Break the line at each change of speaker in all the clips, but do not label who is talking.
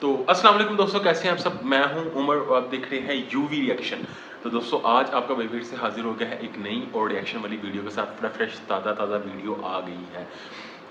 तो अस्सलाम वालेकुम दोस्तों, कैसे हैं आप सब। मैं हूं उमर और आप देख रहे हैं यूवी रिएक्शन। तो दोस्तों आज आपका भाई फिर से हाजिर हो गया है एक नई और रिएक्शन वाली वीडियो के साथ। पूरा फ्रेश ताज़ा वीडियो आ गई है।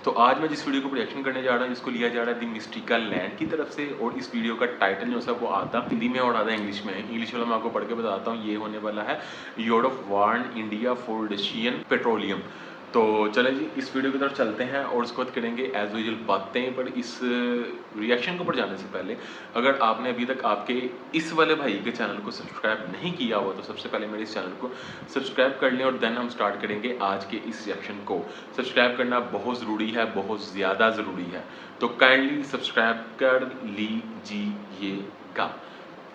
तो आज मैं जिस वीडियो को रिएक्शन करने जा रहा हूँ जिसको लिया जा रहा है दी मिस्टिकल लैंड की तरफ से, और इस वीडियो का टाइटल जो है वो आता हिंदी में और आता इंग्लिश में। इंग्लिश वाला मैं आपको पढ़ के बताता हूँ। ये होने वाला है Europe warn India for Russian petroleum. तो चलें जी इस वीडियो की तरफ चलते हैं और उसके बाद करेंगे एज यूजुअल बातें। पर इस रिएक्शन के ऊपर जाने से पहले अगर आपने अभी तक आपके इस वाले भाई के चैनल को सब्सक्राइब नहीं किया हुआ तो सबसे पहले मेरे इस चैनल को सब्सक्राइब कर लें और देन हम स्टार्ट करेंगे आज के इस रिएक्शन को। सब्सक्राइब करना बहुत ज़रूरी है, बहुत ज़्यादा ज़रूरी है, तो काइंडली सब्सक्राइब कर लीजिएगा।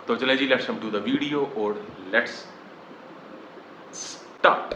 तो चलें जी, let's come to the video और लेट्स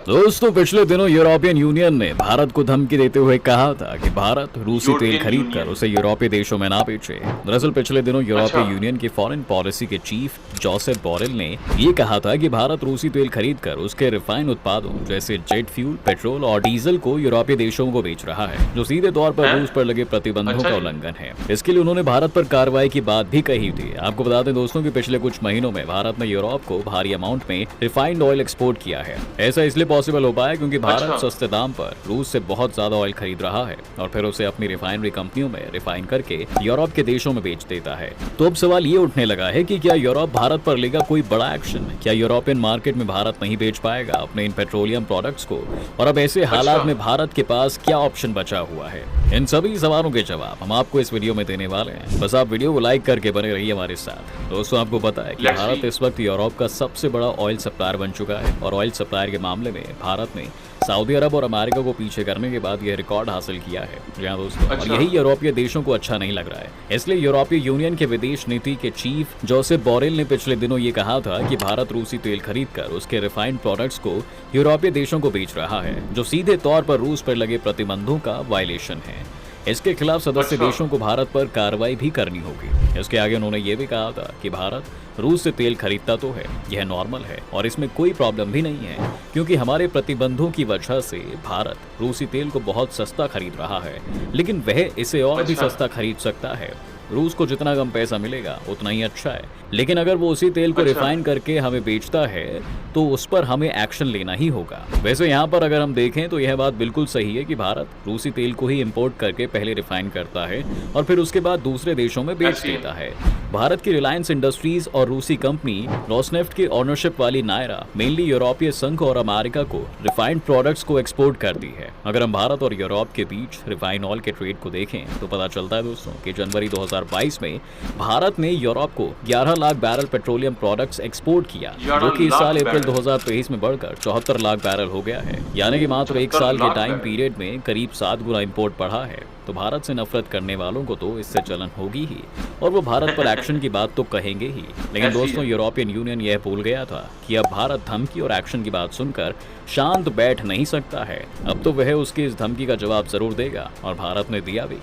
दोस्तों पिछले दिनों यूरोपियन यूनियन ने भारत को धमकी देते हुए कहा था कि भारत रूसी तेल खरीदकर उसे यूरोपीय देशों में ना बेचे। दरअसल पिछले दिनों यूरोपीय यूनियन के फॉरेन पॉलिसी के चीफ जोसेफ बोरेल ने ये कहा था कि भारत रूसी तेल खरीदकर उसके रिफाइन उत्पादों जैसे जेट फ्यूल, पेट्रोल और डीजल को यूरोपीय देशों को बेच रहा है, जो सीधे तौर पर रूस पर लगे प्रतिबंधों का उल्लंघन है। इसके लिए उन्होंने भारत पर कार्रवाई की बात भी कही थी। आपको बता दें दोस्तों कि पिछले कुछ महीनों में भारत ने यूरोप को भारी अमाउंट में रिफाइंड ऑयल एक्सपोर्ट किया है। ऐसा इसलिए पॉसिबल हो पाया क्योंकि भारत सस्ते दाम पर रूस से बहुत ज्यादा ऑयल खरीद रहा है और फिर उसे अपनी रिफाइनरी कंपनियों में रिफाइन करके यूरोप के देशों में बेच देता है। तो अब सवाल ये उठने लगा है कि क्या यूरोप भारत पर लेगा कोई बड़ा एक्शन? क्या यूरोपियन मार्केट में भारत नहीं बेच पाएगा अपने इन पेट्रोलियम प्रोडक्ट्स को? और अब ऐसे हालात में भारत के पास क्या ऑप्शन बचा हुआ है? इन सभी सवालों के जवाब हम आपको इस वीडियो में देने वाले हैं। बस आप वीडियो को लाइक करके बने रहिए हमारे साथ। दोस्तों आपको पता है कि भारत इस वक्त यूरोप का सबसे बड़ा ऑयल सप्लायर बन चुका है और ऑयल सप्लायर के मामले में भारत ने सऊदी अरब और अमेरिका को पीछे करने के बाद यह रिकॉर्ड हासिल किया है। जी हाँ दोस्तों, और यही यूरोपीय देशों को अच्छा नहीं लग रहा है। इसलिए यूरोपीय यूनियन के विदेश नीति के चीफ जोसेफ बोरेल ने पिछले दिनों ये कहा था कि भारत रूसी तेल खरीदकर उसके रिफाइंड प्रोडक्ट्स को यूरोपीय देशों को बेच रहा है, जो सीधे तौर पर रूस पर लगे प्रतिबंधों का वायलेशन है। इसके खिलाफ सदस्य देशों को भारत पर कार्रवाई भी करनी होगी। इसके आगे उन्होंने ये भी कहा था कि भारत रूस से तेल खरीदता तो है, यह नॉर्मल है और इसमें कोई प्रॉब्लम भी नहीं है, क्योंकि हमारे प्रतिबंधों की वजह से भारत रूसी तेल को बहुत सस्ता खरीद रहा है, लेकिन वह इसे और भी सस्ता खरीद सकता है। रूस को जितना कम पैसा मिलेगा उतना ही अच्छा है, लेकिन अगर वो उसी तेल को रिफाइन करके हमें बेचता है तो उस पर हमें एक्शन लेना ही होगा। वैसे यहाँ पर अगर हम देखें तो यह बात बिल्कुल सही है कि भारत रूसी तेल को ही इंपोर्ट करके पहले रिफाइन करता है और फिर उसके बाद दूसरे देशों में बेच देता है। भारत की रिलायंस इंडस्ट्रीज और रूसी कंपनी रोसनेफ्ट की ऑनरशिप वाली नायरा मेनली यूरोपीय संघ और अमेरिका को रिफाइंड प्रोडक्ट्स को एक्सपोर्ट करती है। अगर हम भारत और यूरोप के बीच रिफाइन ऑयल के ट्रेड को देखें तो पता चलता है दोस्तों कि जनवरी 2022 में भारत ने यूरोप को 11 lakh barrel petroleum products export किया, जो कि इस साल अप्रैल 2023 में बढ़कर 74 लाख बैरल हो गया है। यानी कि मात्र एक साल के टाइम पीरियड में करीब 7 गुना इंपोर्ट बढ़ा है। तो भारत से नफरत करने वालों को तो इससे जलन होगी ही और वो भारत पर एक्शन की बात तो कहेंगे ही। लेकिन दोस्तों यूरोपियन यूनियन यह भूल गया था कि अब भारत धमकी और एक्शन की बात सुनकर शांत बैठ नहीं सकता है। अब तो वह उसकी इस धमकी का जवाब जरूर देगा और भारत ने दिया भी।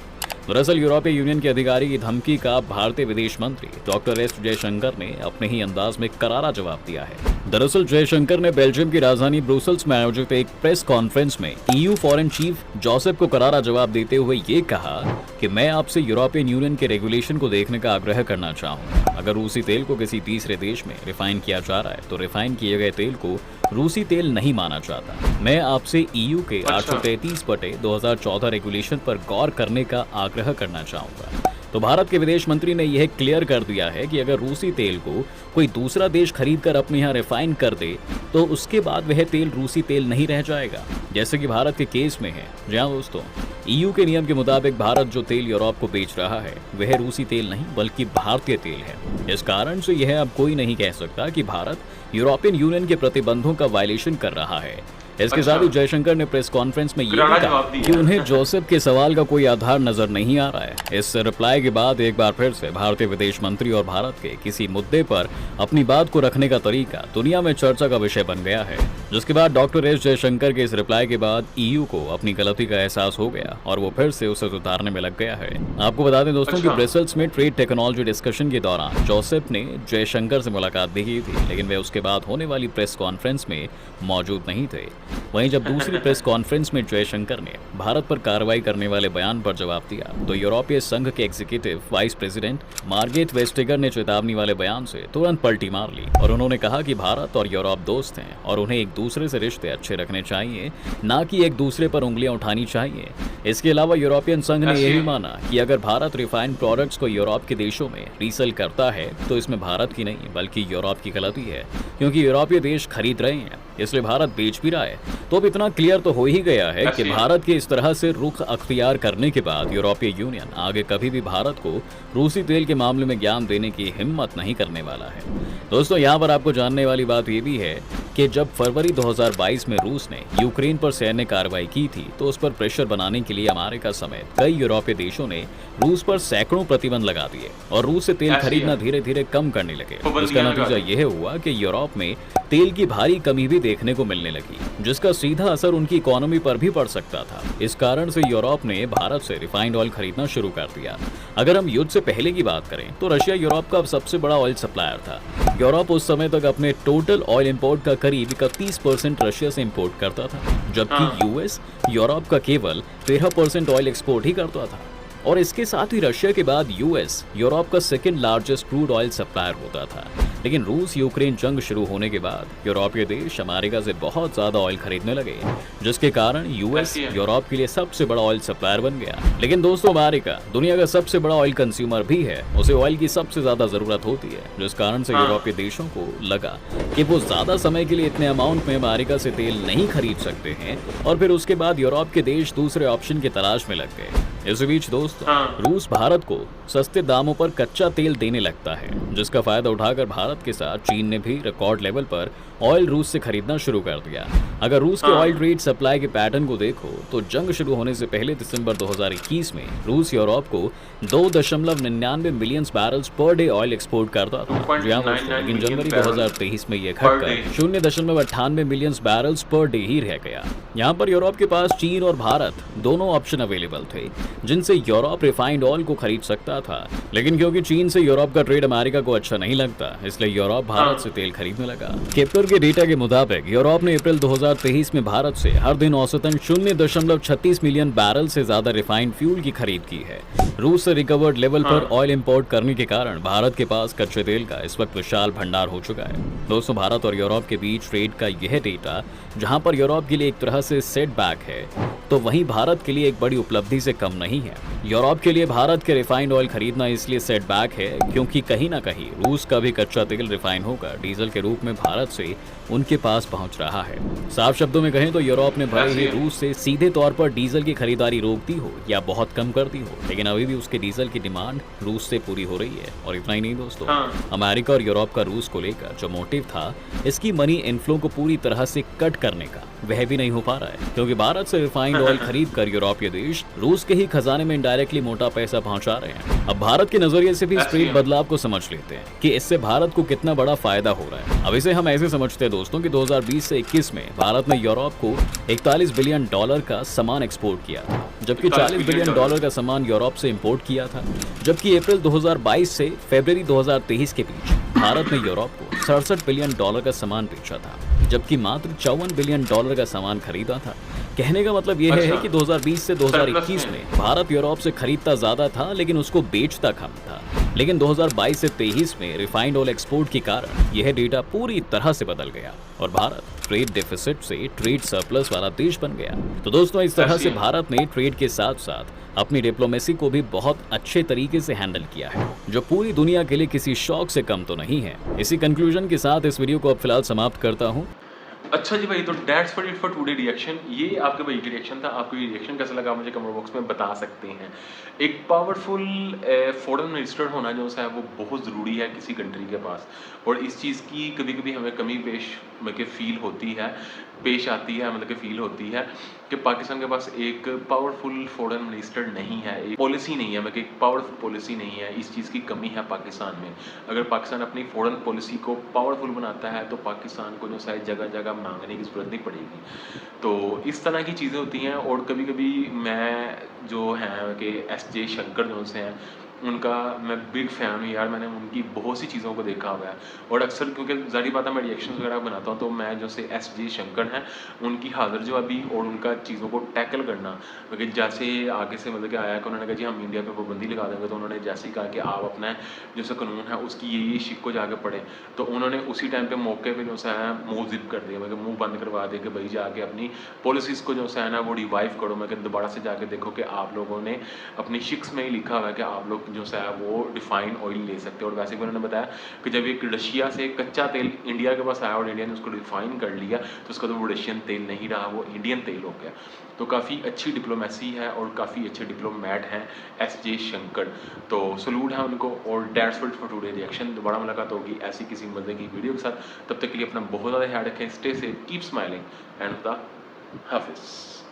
दरअसल यूरोपीय यूनियन के अधिकारी की धमकी का भारतीय विदेश मंत्री डॉक्टर एस जयशंकर ने अपने ही अंदाज में करारा जवाब दिया है। दरअसल जयशंकर ने बेल्जियम की राजधानी ब्रुसेल्स में आयोजित एक प्रेस कॉन्फ्रेंस में ईयू फॉरेन चीफ जोसेफ को करारा जवाब देते हुए ये कहा कि मैं आपसे यूरोपियन यूनियन के रेगुलेशन को देखने का आग्रह करना चाहूंगा। अगर रूसी तेल को किसी तीसरे देश में रिफाइन किया जा रहा है तो रिफाइन किए गए तेल को रूसी तेल नहीं माना जाता। मैं आपसे ईयू के 833/2014 रेगुलेशन पर गौर करने का आग्रह करना चाहूंगा। तो भारत के विदेश मंत्री ने यह क्लियर कर दिया है कि अगर रूसी तेल को कोई दूसरा देश खरीदकर अपने यहाँ रिफाइन कर दे तो उसके बाद वह तेल रूसी तेल नहीं रह जाएगा, जैसे कि भारत के केस में है। जी हाँ दोस्तों, ईयू के नियम के मुताबिक भारत जो तेल यूरोप को बेच रहा है वह रूसी तेल नहीं बल्कि भारतीय तेल है। इस कारण से यह अब कोई नहीं कह सकता कि भारत यूरोपियन यूनियन के प्रतिबंधों का वायलेशन कर रहा है। इसके साथ ही जयशंकर ने प्रेस कॉन्फ्रेंस में ये भी कहा कि उन्हें जोसेफ के सवाल का कोई आधार नजर नहीं आ रहा है। इस रिप्लाई के बाद एक बार फिर से भारतीय विदेश मंत्री और भारत के किसी मुद्दे पर अपनी बात को रखने का तरीका दुनिया में चर्चा का विषय बन गया है। जिसके बाद डॉक्टर एस जयशंकर के इस रिप्लाई के बाद ईयू को अपनी गलती का एहसास हो गया और वो फिर से उसे सुधारने में लग गया है। आपको बता दें दोस्तों कि ब्रसेल्स में ट्रेड टेक्नोलॉजी डिस्कशन के दौरान जोसेफ ने जयशंकर से मुलाकात भी की थी, लेकिन वे उसके बाद होने वाली प्रेस कॉन्फ्रेंस में मौजूद नहीं थे। वहीं जब दूसरी प्रेस कॉन्फ्रेंस में जयशंकर ने भारत पर कार्रवाई करने वाले बयान पर जवाब दिया तो यूरोपीय संघ के executive vice president Margaret Vestager ने चेतावनी वाले बयान से तुरंत पलटी मार ली और उन्होंने कहा कि भारत और यूरोप दोस्त हैं और उन्हें एक दूसरे से रिश्ते अच्छे रखने चाहिए, ना कि एक दूसरे पर उंगलियां उठानी चाहिए। इसके अलावा यूरोपियन संघ ने यह भी माना कि अगर भारत रिफाइंड प्रोडक्ट्स को यूरोप के देशों में रीसेल करता है तो इसमें भारत की नहीं बल्कि यूरोप की गलती है, क्योंकि यूरोपीय देश खरीद रहे हैं इसलिए भारत बेच भी रहा है। तो अब इतना क्लियर तो हो ही गया है कि भारत के इस तरह से रुख अख्तियार करने के बाद यूरोपीय यूनियन आगे कभी भी भारत को रूसी तेल के मामले में ज्ञान देने की हिम्मत नहीं करने वाला है। दोस्तों, यहाँ पर आपको जानने वाली बात यह भी है कि जब फरवरी 2022 में रूस ने यूक्रेन पर सैन्य कार्रवाई की थी तो उस पर प्रेशर बनाने के लिए अमेरिका समेत कई यूरोपीय देशों ने रूस पर सैकड़ों प्रतिबंध लगा दिए और रूस से तेल खरीदना धीरे धीरे कम करने लगे। इसका नतीजा यह हुआ कि यूरोप में तेल की भारी कमी भी देखने को मिलने लगी, जिसका सीधा असर उनकी इकोनॉमी पर भी पड़ सकता था। इस कारण से यूरोप ने भारत से रिफाइंड ऑयल खरीदना शुरू कर दिया। अगर हम युद्ध से पहले की बात करें तो रशिया यूरोप का सबसे बड़ा ऑयल सप्लायर था। यूरोप उस समय तक अपने टोटल ऑयल इंपोर्ट का करीब 31% रशिया से इंपोर्ट करता था, जबकि यूएस यूरोप का केवल 13% ऑयल एक्सपोर्ट ही करता था। और इसके साथ ही रशिया के बाद यूएस यूरोप का second largest crude oil supplier होता था। लेकिन रूस यूक्रेन जंग शुरू होने के बाद यूरोपीय देश अमेरिका से बहुत ज्यादा ऑयल खरीदने लगे, जिसके कारण यूएस यूरोप के लिए सबसे बड़ा ऑयल सप्लायर बन गया। लेकिन दोस्तों, अमेरिका दुनिया का सबसे बड़ा ऑयल कंज्यूमर भी है, उसे ऑयल की सबसे ज्यादा जरूरत होती है, जिस कारण से यूरोपीय देशों को लगा कि वो ज्यादा समय के लिए इतने अमाउंट में अमेरिका से तेल नहीं खरीद सकते हैं और फिर उसके बाद यूरोप के देश दूसरे ऑप्शन की तलाश में लग गए। इस बीच दोस्तों, रूस भारत को सस्ते दामों पर कच्चा तेल देने लगता है, जिसका फायदा उठाकर भारत के साथ चीन ने भी रिकॉर्ड लेवल पर ऑयल रूस से खरीदना शुरू कर दिया। अगर रूस के ऑयल ट्रेड सप्लाई के पैटर्न को देखो तो जंग शुरू होने से पहले दिसंबर 2021 में रूस यूरोप को 2.99 million barrels per day oil export करता था। लेकिन जनवरी 2023 में यह घटकर 0.98 मिलियन बैरल्स पर डे ही रह गया। यहाँ पर यूरोप के पास चीन और भारत दोनों ऑप्शन अवेलेबल थे जिनसे यूरोप रिफाइंड ऑयल को खरीद सकता था। लेकिन क्योंकि चीन से यूरोप का ट्रेड अमेरिका को अच्छा नहीं लगता, इसलिए यूरोप भारत से तेल खरीदने लगा। केप्टर के डेटा के मुताबिक यूरोप ने अप्रैल 2023 में भारत से हर दिन औसतन 0.36 मिलियन बैरल से ज्यादा रिफाइंड फ्यूल की खरीद की है। रूस से रिकवर्ड लेवल पर ऑयल इंपोर्ट करने के कारण भारत के पास कच्चे तेल का इस वक्त विशाल भंडार हो चुका है। दोस्तों, भारत और यूरोप के बीच ट्रेड का यह डेटा जहां पर यूरोप के लिए एक तरह से सेटबैक है, तो वहीं भारत के लिए एक बड़ी उपलब्धि से कम नहीं है। यूरोप के लिए भारत के रिफाइंड ऑयल खरीदना इसलिए सेटबैक है क्योंकि कहीं ना कहीं रूस का भी कच्चा तेल रिफाइन होकर डीजल के रूप में भारत से उनके पास पहुंच रहा है। साफ शब्दों में कहें तो यूरोप ने भले ही रूस से सीधे तौर पर डीजल की खरीदारी रोक दी हो या बहुत कम कर दी हो, लेकिन अभी भी उसके डीजल की डिमांड रूस से पूरी हो रही है। और इतना ही नहीं दोस्तों, अमेरिका और यूरोप का रूस को लेकर जो मोटिव था इसकी मनी इनफ्लो को पूरी तरह से कट करने का, वह भी नहीं हो पा रहा है, क्योंकि भारत से रिफाइंड ऑयल खरीद कर यूरोपीय देश रूस के ही खजाने में इनडायरेक्टली मोटा पैसा पहुंचा रहे हैं। अब भारत के नजरिए से भी इस ट्रेड बदलाव को समझ लेते हैं कि इससे भारत को कितना बड़ा फायदा हो रहा है। अब इसे हम ऐसे समझते हैं दोस्तों कि 2020 से 21 में भारत ने यूरोप को 41 बिलियन डॉलर का सामान एक्सपोर्ट किया था, जबकि 40 बिलियन डॉलर का सामान यूरोप से इंपोर्ट किया था। जबकि अप्रैल 2022 से फरवरी 2023 के बीच भारत ने यूरोप को 67 बिलियन डॉलर का सामान बेचा था, जबकि मात्र 54 बिलियन डॉलर का सामान खरीदा था। कहने का मतलब यह है कि 2020 से 2021 में भारत यूरोप से खरीदता ज्यादा था लेकिन उसको बेचता कम था। लेकिन 2022 से 23 में रिफाइंड ऑयल एक्सपोर्ट के कारण यह डेटा पूरी तरह से बदल गया और भारत ट्रेड डेफिसिट से ट्रेड सरप्लस वाला देश बन गया। तो दोस्तों, इस तरह से भारत ने ट्रेड के साथ साथ अपनी डिप्लोमेसी को भी बहुत अच्छे तरीके से हैंडल किया है, जो पूरी दुनिया के लिए किसी शौक से कम तो नहीं है। इसी कंक्लूजन के साथ इस वीडियो को अब फिलहाल समाप्त करता हूँ।
अच्छा जी भाई, तो that's for it for today reaction. ये आपके भाई रिएक्शन था। आपको ये रिएक्शन कैसा लगा मुझे कमेंट बॉक्स में बता सकते हैं। एक पावरफुल फॉरेन मिनिस्टर होना जो है वो बहुत ज़रूरी है किसी कंट्री के पास, और इस चीज़ की कभी कभी हमें कमी फील होती है, पेश आती है, मतलब कि फील होती है कि पाकिस्तान के पास एक पावरफुल फॉरेन मिनिस्टर नहीं है, एक पॉलिसी नहीं है, मतलब एक पावरफुल पॉलिसी नहीं है। इस चीज़ की कमी है पाकिस्तान में। अगर पाकिस्तान अपनी फॉरेन पॉलिसी को पावरफुल बनाता है तो पाकिस्तान को जो शायद जगह जगह मांगने की ज़रूरत नहीं पड़ेगी। तो इस तरह की चीज़ें होती हैं। और कभी कभी मैं जो हैं कि एस जे शंकर जो से हैं उनका मैं बिग फ़ैन हूँ यार। मैंने उनकी बहुत सी चीज़ों को देखा हुआ है और अक्सर क्योंकि ज़ाहिर बात है मैं रिएक्शंस वगैरह बनाता हूँ, तो मैं जैसे एस जे शंकर हैं उनकी हाज़िर जवाबी और उनका चीज़ों को टैकल करना, क्योंकि जैसे आगे से मतलब कि आया कि उन्होंने कहा जी हम इंडिया पे पाबंदी लगा देंगे, तो उन्होंने जैसे ही कहा कि आप अपना जो सा कानून है उसकी ये शिक को जाके पढ़ें, तो उन्होंने उसी टाइम पे मौके पे जो सा है मुँह ज़िप कर दिया, मतलब मुँह बंद करवा दिया कि भाई जाके अपनी पॉलिसीज़ को जो सा है ना वो रिवाइव करो। मैं दोबारा से जाके देखो कि आप लोगों ने अपनी शिक्स में ही लिखा हुआ है कि आप लोग जो सा है वो रिफाइंड ऑयल ले सकते हो। और वैसे भी उन्होंने बताया कि जब एक रशिया से कच्चा तेल इंडिया के पास आया और इंडिया ने उसको रिफाइन कर लिया, तो उसका तो वो रशियन तेल नहीं रहा, वो इंडियन तेल हो गया। तो काफ़ी अच्छी डिप्लोमेसी है और काफ़ी अच्छे डिप्लोमैट हैं एस जे शंकर, तो सलूट है उनको। और that's it for today reaction. दोबारा मुलाकात होगी ऐसी किसी मजे की वीडियो के साथ, तब तक के लिए अपना बहुत ज़्यादा ख्याल रखें, stay safe, keep smiling and खुदा हाफिज़।